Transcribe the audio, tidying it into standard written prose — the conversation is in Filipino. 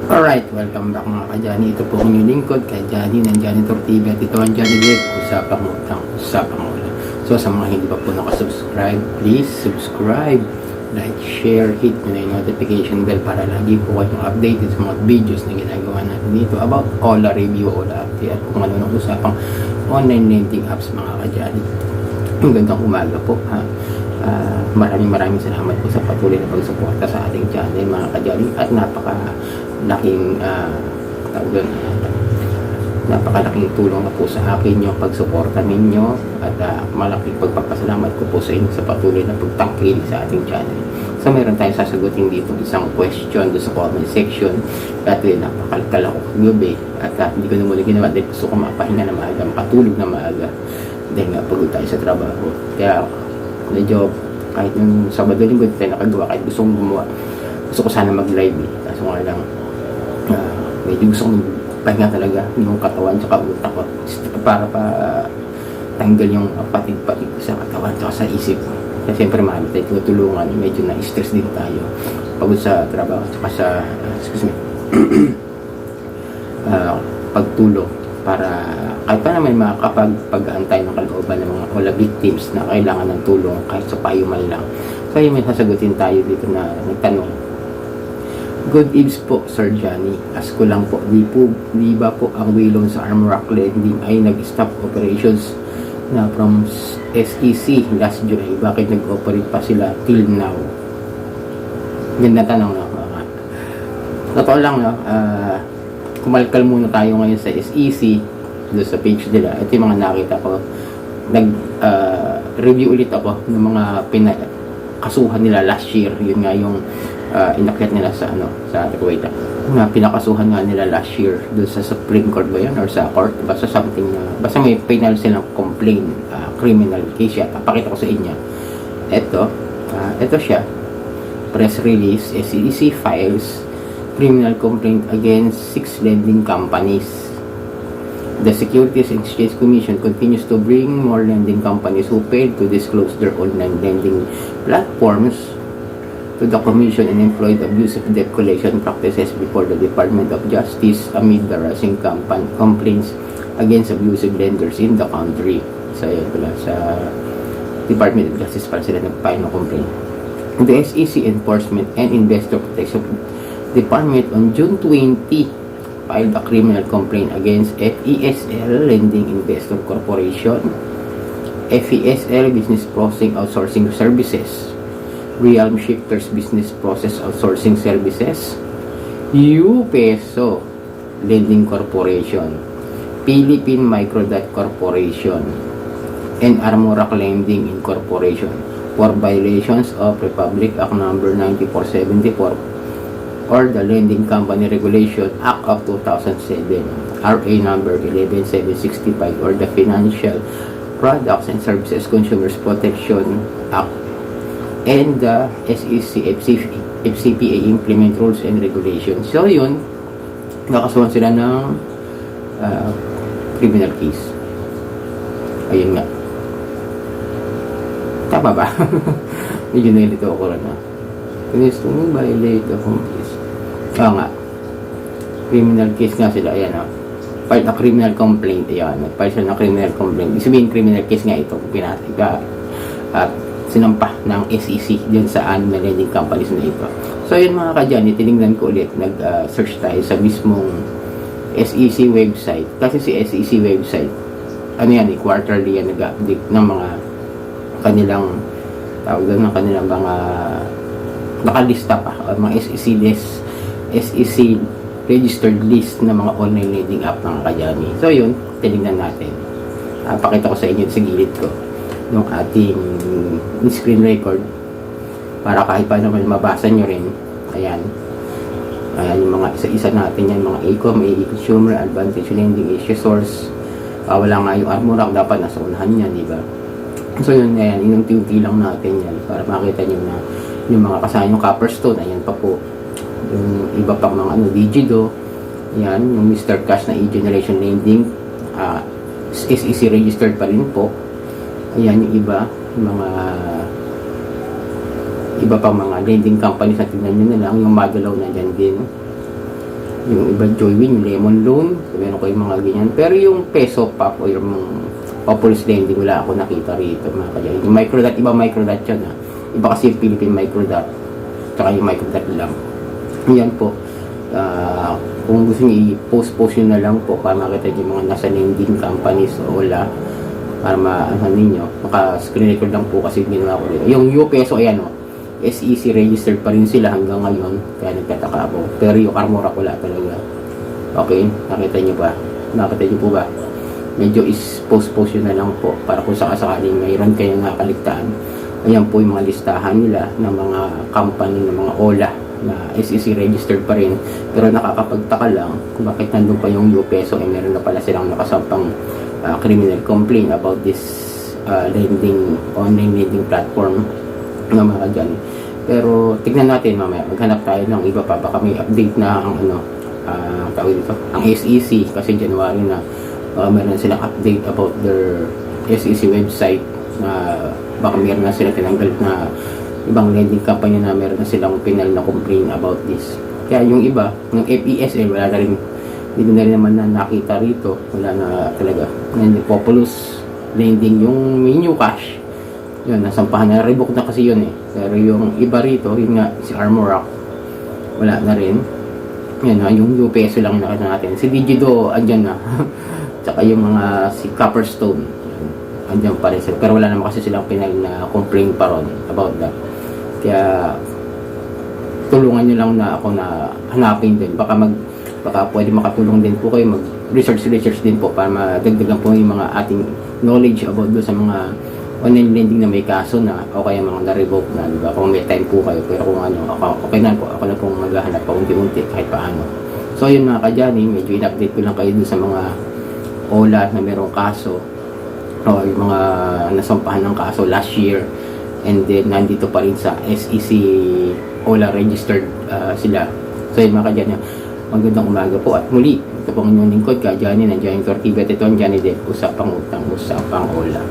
Alright, welcome back mga ka-Johnny. Ito po ang inyong lingkod kay Johnny ng Johnny Tortilla at ito ang Johnny Live, usapang utang, usapang ulan. So sa mga hindi pa po nakasubscribe, please subscribe, like, share, hit nyo na yung notification bell para lagi po kayong updated sa mga videos na ginagawa natin dito about Ola review, Ola update at kung ano ng usapang online lending apps mga ka-Johnny. Magandang umaga po ha. Maraming salamat po sa patuloy na pagsuporta sa ating channel mga ka-Johnny at napakalaking tulong na po sa akin yung pagsuporta ninyo at malaking pagpapasalamat ko po sa inyo sa patuloy na pagtangkil sa ating channel. So meron tayong sasagutin dito isang question doon sa comment section at napakalkal ako gabi at hindi ko na muna ginawa dahil gusto ko mapahinga na maaga, makatulog na maaga dahil nga pagod tayo sa trabaho. Kaya medyo kahit yung Sabado Linggo tayo nakagawa, kahit gusto ko sana mag-live kaso nga lang medyo gusto kong pahinga talaga yung katawan sa utak ko para tanggal yung patid-patid sa katawan at sa isip kasi siyempre marami tayo tinutulungan, medyo na-stress din tayo pagod sa trabaho at sa pagtulog para kahit pa naman makakapag-antay ng kalooban ng mga Ola victims na kailangan ng tulong kahit sa payo man lang. So yun, may sasagutin tayo dito na nagtanong. Good eves po, Sir Johnny. Ask ko lang po, di ba po ang Willow sa Armrock Lending ay nag-stop operations na from SEC last July? Bakit nag-operate pa sila till now? Ganda tanong na mga. Totoo lang no, kumalkal muna tayo ngayon sa SEC doon sa page nila. Ito yung mga nakita ko. Review ulit ako ng mga kasuhan nila last year. Yun nga yung inakyat nila sa na pinakasuhan nga nila last year doon sa Supreme Court ba yun or sa court, basta something na basta may penal silang complaint, criminal case yata. Pakita ko sa inyo ito siya, press release. SEC files criminal complaint against 6 lending companies. The Securities and Exchange Commission continues to bring more lending companies who failed to disclose their online lending platforms to the Commission and employed abusive debt collection practices before the Department of Justice amid the rising complaints against abusive lenders in the country. So, yun pala, sa Department of Justice para sila nag-file ng complaint. The SEC Enforcement and Investor Protection Department on June 20 filed a criminal complaint against FESL Lending Investor Corporation, FESL Business Processing Outsourcing Services, Realm Shifters Business Process Outsourcing Services, UPESO Lending Corporation, Philippine Microdebt Corporation, and Armrock Lending Incorporation for violations of Republic Act No. 9474 or the Lending Company Regulation Act of 2007, RA number 11765, or the Financial Products and Services Consumers Protection Act, and the SEC FCPA Implement Rules and Regulations. So yun, nakasuhan sila ng criminal case. Ayun nga. Tama ba? Medyo nalito ako rin na. Gusto mo violate the home case. Nga. Criminal case nga sila. Ayan o. File a criminal complaint. Ayan. File sila ng criminal complaint. Ibig sabihin criminal case nga ito. Sinampa ng SEC dyan sa na lending companies na ito. So yun mga ka-Johnny, tinignan ko ulit. Nag-search tayo sa mismong SEC website. Kasi si SEC website, quarterly yan nag-update ng mga kanilang mga nakalista pa o mga SEC registered list na mga online lending app mga ka-Johnny. So yun, tinignan natin. Pakita ko sa inyo sa gilid ko yung ating screen record para kahit paano mabasa nyo rin. Ayan yung mga isa-isa natin yan, mga ACOM, consumer, advantage lending, issue source. Wala nga yung Armrock, dapat nasa unahan yan, diba? So yun, ayan, inunti-unti lang natin yan para makita nyo na yung mga kasama yung Copperstone, ayan pa po yung iba pang mga Digido, ayan, yung Mr. Cash na e-generation lending, SEC registered pa rin po. Ayan yung iba pang mga lending companies na tignan nyo na lang, yung Magalaw na dyan din. Yung iba Joywin, Lemon Loan, meron ko yung mga ganyan. Pero yung Peso Pop o yung Populous Lending, wala ako nakita rito mga kajani. Yung Microdot, iba Microdot yan ha. Iba kasi yung Philippine Microdot, tsaka yung Microdot lang. Yan po. Kung gusto niyo i-post nyo na lang po para makita yung mga nasa lending companies o wala, para ma-ano ninyo, maka-screen record lang po kasi ginawa ko dito. Yung UPeso, ayan o, SEC registered pa rin sila hanggang ngayon, kaya nagtataka ako. Pero yung Armora wala talaga. Okay, nakita nyo ba? Nakita nyo po ba? Medyo is-post yun na lang po para kung sakasakaling mayroon kayong nakaligtaan. Ayan po yung mga listahan nila ng mga company, ng mga OLA na SEC registered pa rin. Pero nakakapagtaka lang kung bakit nandun pa yung UPeso eh meron na pala silang nakasampang criminal complaint about this online lending platform ng mga dyan. Pero tignan natin mamaya, maghanap tayo ng iba pa, baka may update na ang tawag dito, ang SEC kasi January na meron silang update about their SEC website na baka meron na silang tinanggal na ibang lending company na meron na silang penal na complaint about this. Kaya yung iba, ng FES wala na rin, hindi na rin naman na nakita rito, wala na talaga. And Populous Lending, yung may new cash, yun, nasampahan na, revoke na kasi yun eh. Pero yung iba rito, yun nga, si Armor Rock, wala na rin. Yan na, yung UPeso lang nakita natin. Si Digido, andyan na. Tsaka yung mga, si Copperstone, andyan pa rin sila. Pero wala naman kasi silang pinag na complaint pa ron about that. Kaya, tulungan nyo lang na ako na hanapin din. Baka pwede makatulong din po kayo, mag-research din po para madagdagan po yung mga ating knowledge about do sa mga online lending na may kaso na o kaya mga na-revoke na, diba? Kung may time po kayo, pero kung ano, okay na po, ako na pong maghahanap pa unti-unti kahit paano. So yun mga kadyani, medyo in-update ko lang kayo dun sa mga OLA na merong kaso o yung mga nasampahan ng kaso last year, and then nandito pa rin sa SEC OLA registered sila. So yun mga kadyani, magandang umaga po at muli, ito pong inyong lingkod, kadyani, nandiyan yung Tortibet, ito ang Johnny Depp, usapang utang, usapang OLA.